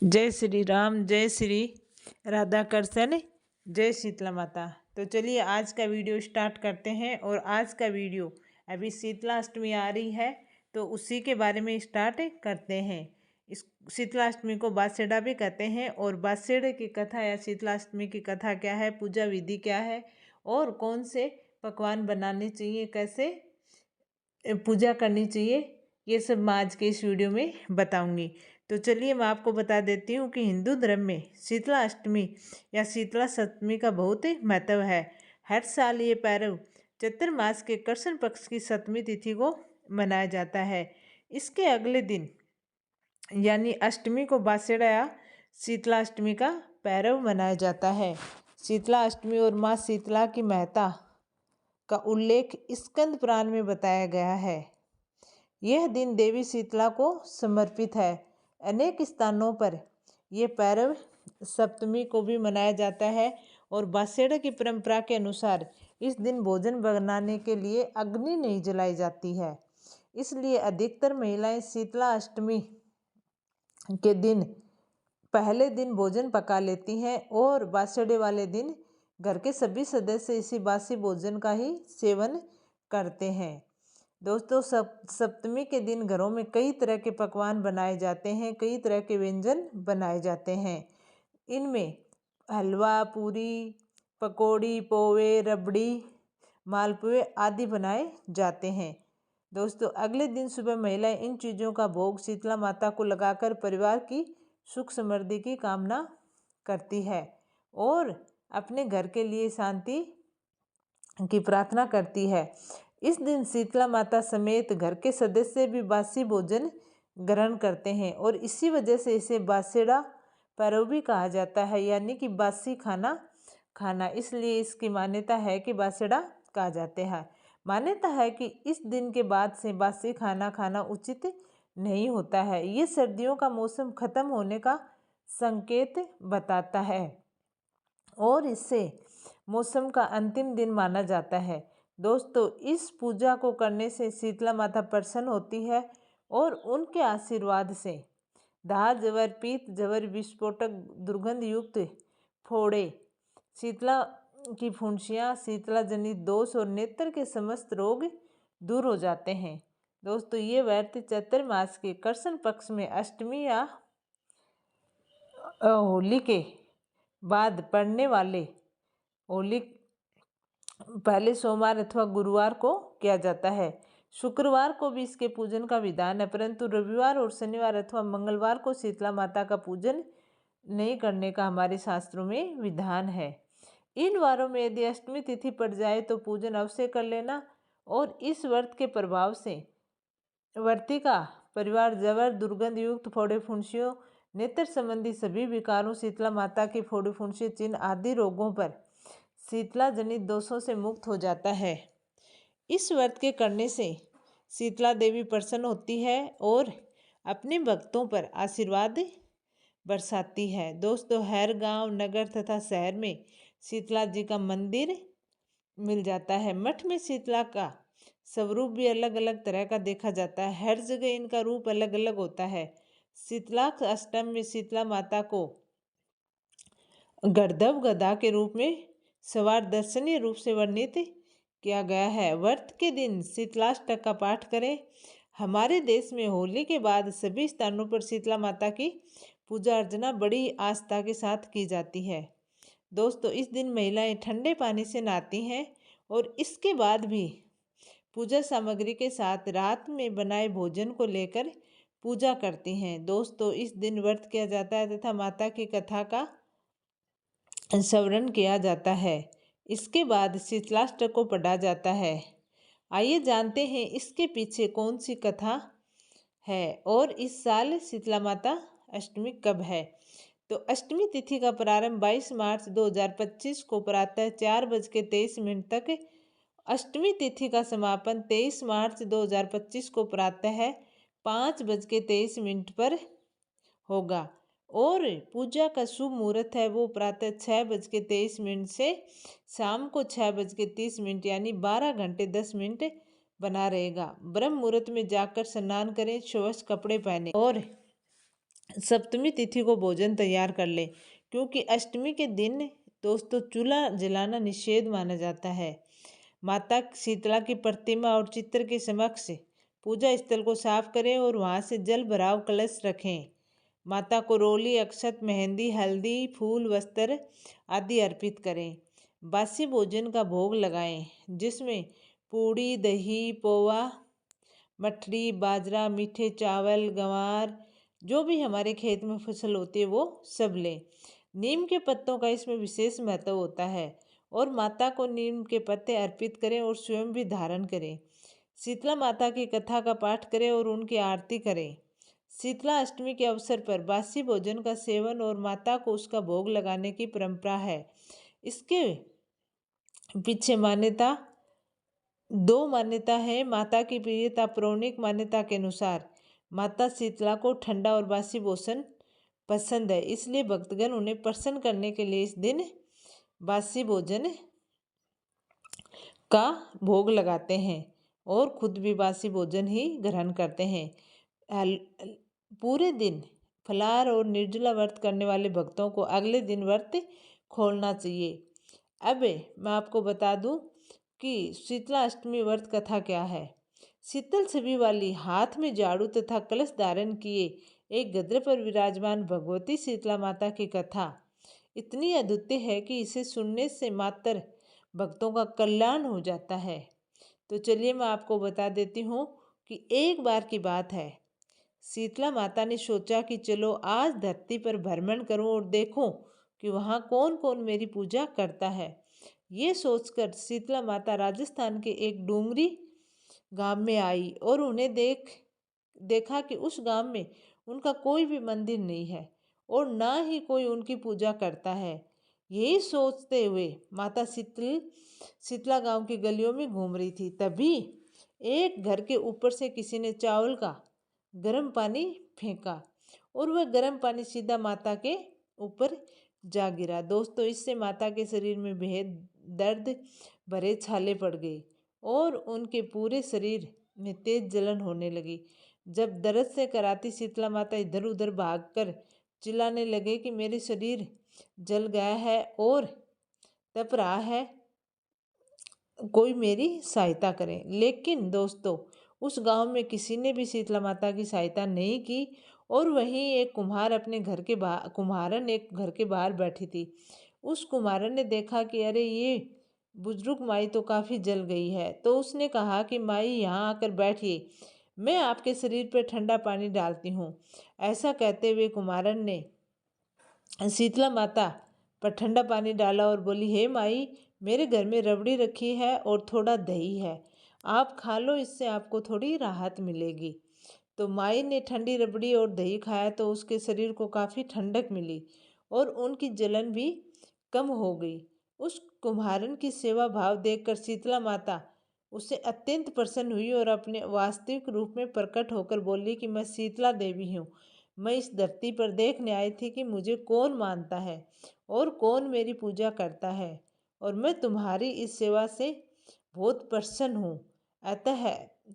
जय श्री राम, जय श्री राधा कृष्ण, जय शीतला माता। तो चलिए आज का वीडियो स्टार्ट करते हैं। और आज का वीडियो अभी शीतला अष्टमी आ रही है तो उसी के बारे में स्टार्ट करते हैं। इस शीतला अष्टमी को बासेड़ा भी कहते हैं। और बासेड़े की कथा या शीतला अष्टमी की कथा क्या है, पूजा विधि क्या है और कौन से पकवान बनाने चाहिए, कैसे पूजा करनी चाहिए, ये सब मैं आज के इस वीडियो में बताऊंगी। तो चलिए मैं आपको बता देती हूँ कि हिंदू धर्म में शीतला अष्टमी या शीतला सप्तमी का बहुत ही महत्व है। हर साल ये पर्व चैत्र मास के कृष्ण पक्ष की सप्तमी तिथि को मनाया जाता है। इसके अगले दिन यानी अष्टमी को बासेड़ा या शीतला अष्टमी का पर्व मनाया जाता है। शीतला अष्टमी और माँ शीतला की महत्ता का उल्लेख स्कंद पुराण में बताया गया है। यह दिन देवी शीतला को समर्पित है। अनेक स्थानों पर यह पर्व सप्तमी को भी मनाया जाता है। और बासेड़ा की परंपरा के अनुसार इस दिन भोजन बनाने के लिए अग्नि नहीं जलाई जाती है, इसलिए अधिकतर महिलाएं शीतला अष्टमी के दिन पहले दिन भोजन पका लेती हैं और बासेड़े वाले दिन घर के सभी सदस्य इसी बासी भोजन का ही सेवन करते हैं। दोस्तों, सप्तमी के दिन घरों में कई तरह के पकवान बनाए जाते हैं, कई तरह के व्यंजन बनाए जाते हैं। इनमें हलवा, पूरी, पकौड़ी, पोहे, रबड़ी, मालपुए आदि बनाए जाते हैं। दोस्तों, अगले दिन सुबह महिलाएं इन चीज़ों का भोग शीतला माता को लगाकर परिवार की सुख समृद्धि की कामना करती है और अपने घर के लिए शांति की प्रार्थना करती है। इस दिन शीतला माता समेत घर के सदस्य भी बासी भोजन ग्रहण करते हैं और इसी वजह से इसे बासेड़ा पर्व भी कहा जाता है, यानी कि बासी खाना खाना। इसलिए इसकी मान्यता है कि बासेड़ा कहा जाता है। मान्यता है कि इस दिन के बाद से बासी खाना खाना उचित नहीं होता है। ये सर्दियों का मौसम खत्म होने का संकेत बताता है और इससे मौसम का अंतिम दिन माना जाता है। दोस्तों, इस पूजा को करने से शीतला माता प्रसन्न होती है और उनके आशीर्वाद से दाह जवर, पीत जवर, विस्फोटक, दुर्गंध युक्त फोड़े, शीतला की फुंसियाँ, शीतला जनित दोष और नेत्र के समस्त रोग दूर हो जाते हैं। दोस्तों, ये व्रत चैत्र मास के कृष्ण पक्ष में अष्टमी या होली के बाद पड़ने वाले होली पहले सोमवार अथवा गुरुवार को किया जाता है। शुक्रवार को भी इसके पूजन का विधान है, परंतु रविवार और शनिवार अथवा मंगलवार को शीतला माता का पूजन नहीं करने का हमारे शास्त्रों में विधान है। इन वारों में यदि अष्टमी तिथि पड़ जाए तो पूजन अवश्य कर लेना। और इस व्रत के प्रभाव से व्रती का परिवार जवर, दुर्गंध युक्त फोड़े फुंसियों, नेत्र संबंधी सभी विकारों, शीतला माता की फोड़े फुंसी चिन्ह आदि रोगों पर शीतला जनित दोषों से मुक्त हो जाता है। इस व्रत के करने से शीतला देवी प्रसन्न होती है और अपने भक्तों पर आशीर्वाद बरसाती है। दोस्तों, हर गांव, नगर तथा शहर में शीतला जी का मंदिर मिल जाता है। मठ में शीतला का स्वरूप भी अलग अलग तरह का देखा जाता है। हर जगह इनका रूप अलग अलग होता है। शीतला अष्टमी में शीतला माता को गर्दभ गधा के रूप में सवार दर्शनीय रूप से वर्णित किया गया है। व्रत के दिन शीतलाष्टक का पाठ करें। हमारे देश में होली के बाद सभी स्थानों पर शीतला माता की पूजा अर्चना बड़ी आस्था के साथ की जाती है। दोस्तों, इस दिन महिलाएं ठंडे पानी से नहाती हैं और इसके बाद भी पूजा सामग्री के साथ रात में बनाए भोजन को लेकर पूजा करती हैं। दोस्तों, इस दिन व्रत किया जाता है तथा माता की कथा का स्मरण किया जाता है। इसके बाद शीतलाष्टक को पढ़ा जाता है। आइए जानते हैं इसके पीछे कौन सी कथा है और इस साल शीतला माता अष्टमी कब है। तो अष्टमी तिथि का प्रारंभ 22 मार्च 2025 को प्रातः 4:23 तक, अष्टमी तिथि का समापन 23 मार्च 2025 को प्रातः 5:23 पर होगा और पूजा का शुभ मुहूर्त है वो प्रातः 6:23 से शाम को 6:30 यानी 12 घंटे 10 मिनट बना रहेगा। ब्रह्म मुहूर्त में जाकर स्नान करें, स्वच्छ कपड़े पहने और सप्तमी तिथि को भोजन तैयार कर ले, क्योंकि अष्टमी के दिन दोस्तों चूल्हा जलाना निषेध माना जाता है। माता शीतला की प्रतिमा और चित्र के समक्ष पूजा स्थल को साफ करें और वहां से जल भराव कलश रखें। माता को रोली, अक्षत, मेहंदी, हल्दी, फूल, वस्त्र आदि अर्पित करें। बासी भोजन का भोग लगाएं, जिसमें पूड़ी, दही, पोहा, मठरी, बाजरा, मीठे चावल, गंवार, जो भी हमारे खेत में फसल होती है वो सब लें। नीम के पत्तों का इसमें विशेष महत्व होता है और माता को नीम के पत्ते अर्पित करें और स्वयं भी धारण करें। शीतला माता की कथा का पाठ करें और उनकी आरती करें। शीतला अष्टमी के अवसर पर बासी भोजन का सेवन और माता को उसका भोग लगाने की परंपरा है। इसके पीछे दो मान्यता है। माता की प्रियता। पौराणिक मान्यता के अनुसार माता शीतला को ठंडा और बासी भोजन पसंद है, इसलिए भक्तगण उन्हें प्रसन्न करने के लिए इस दिन बासी भोजन का भोग लगाते हैं और खुद भी बासी भोजन ही ग्रहण करते हैं। पूरे दिन फलाहार और निर्जला व्रत करने वाले भक्तों को अगले दिन व्रत खोलना चाहिए। अब मैं आपको बता दूं कि शीतला अष्टमी व्रत कथा क्या है। शीतल छवि वाली, हाथ में झाड़ू तथा कलश धारण किए एक गद्रे पर विराजमान भगवती शीतला माता की कथा इतनी अद्वितीय है कि इसे सुनने से मात्र भक्तों का कल्याण हो जाता है। तो चलिए मैं आपको बता देती हूँ कि एक बार की बात है, शीतला माता ने सोचा कि चलो आज धरती पर भ्रमण करूं और देखूं कि वहाँ कौन कौन मेरी पूजा करता है। ये सोचकर शीतला माता राजस्थान के एक डूंगरी गांव में आई और उन्हें देखा कि उस गांव में उनका कोई भी मंदिर नहीं है और ना ही कोई उनकी पूजा करता है। यही सोचते हुए माता शीतला गांव की गलियों में घूम रही थी। तभी एक घर के ऊपर से किसी ने चावल का गर्म पानी फेंका और वह गर्म पानी सीधा माता के ऊपर जा गिरा। दोस्तों, इससे माता के शरीर में बेहद दर्द भरे छाले पड़ गए और उनके पूरे शरीर में तेज जलन होने लगी। जब दर्द से कराती शीतला माता इधर उधर भागकर चिल्लाने लगे कि मेरे शरीर जल गया है और तप रहा है, कोई मेरी सहायता करे। लेकिन दोस्तों, उस गांव में किसी ने भी शीतला माता की सहायता नहीं की और वहीं एक कुम्हारन एक घर के बाहर बैठी थी। उस कुम्हारन ने देखा कि अरे ये बुजुर्ग माई तो काफ़ी जल गई है, तो उसने कहा कि माई यहाँ आकर बैठिए, मैं आपके शरीर पर ठंडा पानी डालती हूँ। ऐसा कहते हुए कुम्हारन ने शीतला माता पर ठंडा पानी डाला और बोली, हे माई, मेरे घर में रबड़ी रखी है और थोड़ा दही है, आप खा लो, इससे आपको थोड़ी राहत मिलेगी। तो माई ने ठंडी रबड़ी और दही खाया तो उसके शरीर को काफ़ी ठंडक मिली और उनकी जलन भी कम हो गई। उस कुम्हारन की सेवा भाव देखकर शीतला माता उससे अत्यंत प्रसन्न हुई और अपने वास्तविक रूप में प्रकट होकर बोली कि मैं शीतला देवी हूँ। मैं इस धरती पर देखने आई थी कि मुझे कौन मानता है और कौन मेरी पूजा करता है, और मैं तुम्हारी इस सेवा से बहुत प्रसन्न हूँ। अतः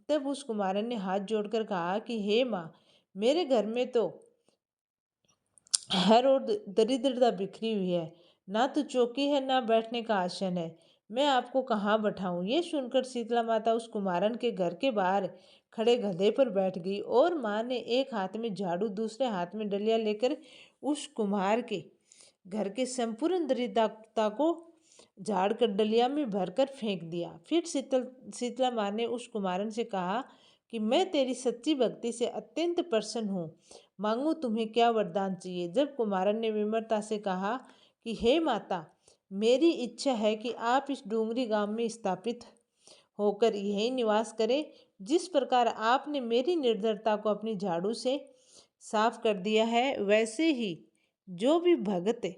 तब उस कुमारन ने हाथ जोड़कर कहा कि हे माँ, मेरे घर में तो हर और दरिद्रता बिखरी हुई है, ना तो चौकी है ना बैठने का आसन है, मैं आपको कहाँ बैठाऊं। ये सुनकर शीतला माता उस कुमारन के घर के बाहर खड़े गधे पर बैठ गई और माँ ने एक हाथ में झाड़ू दूसरे हाथ में डलिया लेकर उस कुम्हार के घर के संपूर्ण दरिद्रता को झाड़ कर डलिया में भरकर फेंक दिया। फिर शीतला माँ ने उस कुमारन से कहा कि मैं तेरी सच्ची भक्ति से अत्यंत प्रसन्न हूँ, मांगू तुम्हें क्या वरदान चाहिए। जब कुमारन ने विनम्रता से कहा कि हे माता, मेरी इच्छा है कि आप इस डूंगरी गांव में स्थापित होकर यहीं निवास करें। जिस प्रकार आपने मेरी निर्धरता को अपनी झाड़ू से साफ कर दिया है, वैसे ही जो भी भक्त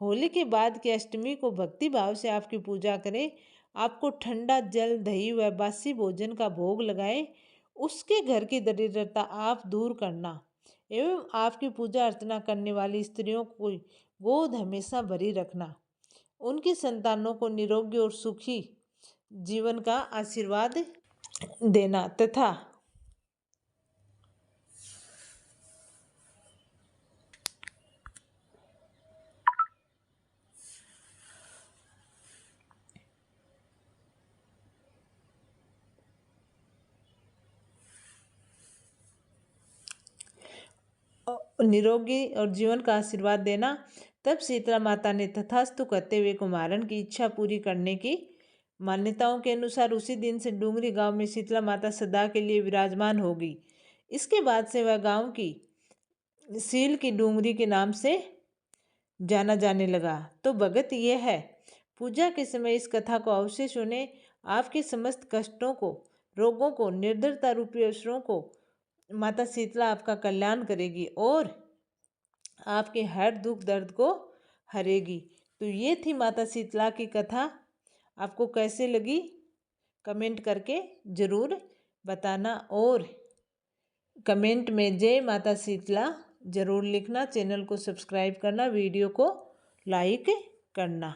होली के बाद की अष्टमी को भक्ति भाव से आपकी पूजा करें, आपको ठंडा जल, दही व बासी भोजन का भोग लगाएं, उसके घर की दरिद्रता आप दूर करना एवं आपकी पूजा अर्चना करने वाली स्त्रियों को गोद हमेशा भरी रखना, उनकी संतानों को निरोगी और सुखी जीवन का आशीर्वाद देना तथा निरोगी और जीवन का आशीर्वाद देना। तब शीतला माता ने तथास्तु कहते हुए कुमारन की इच्छा पूरी करने की मान्यताओं के अनुसार उसी दिन से डूंगरी गांव में शीतला माता सदा के लिए विराजमान होगी। इसके बाद से वह गांव की सील की डूंगरी के नाम से जाना जाने लगा। तो भगत ये है, पूजा के समय इस कथा को अवश्य सुने। आपके समस्त कष्टों को, रोगों को, निर्धरता रूपी अवसरों को माता शीतला आपका कल्याण करेगी और आपके हर दुख दर्द को हरेगी। तो ये थी माता शीतला की कथा। आपको कैसे लगी कमेंट करके ज़रूर बताना और कमेंट में जय माता शीतला ज़रूर लिखना। चैनल को सब्सक्राइब करना, वीडियो को लाइक करना।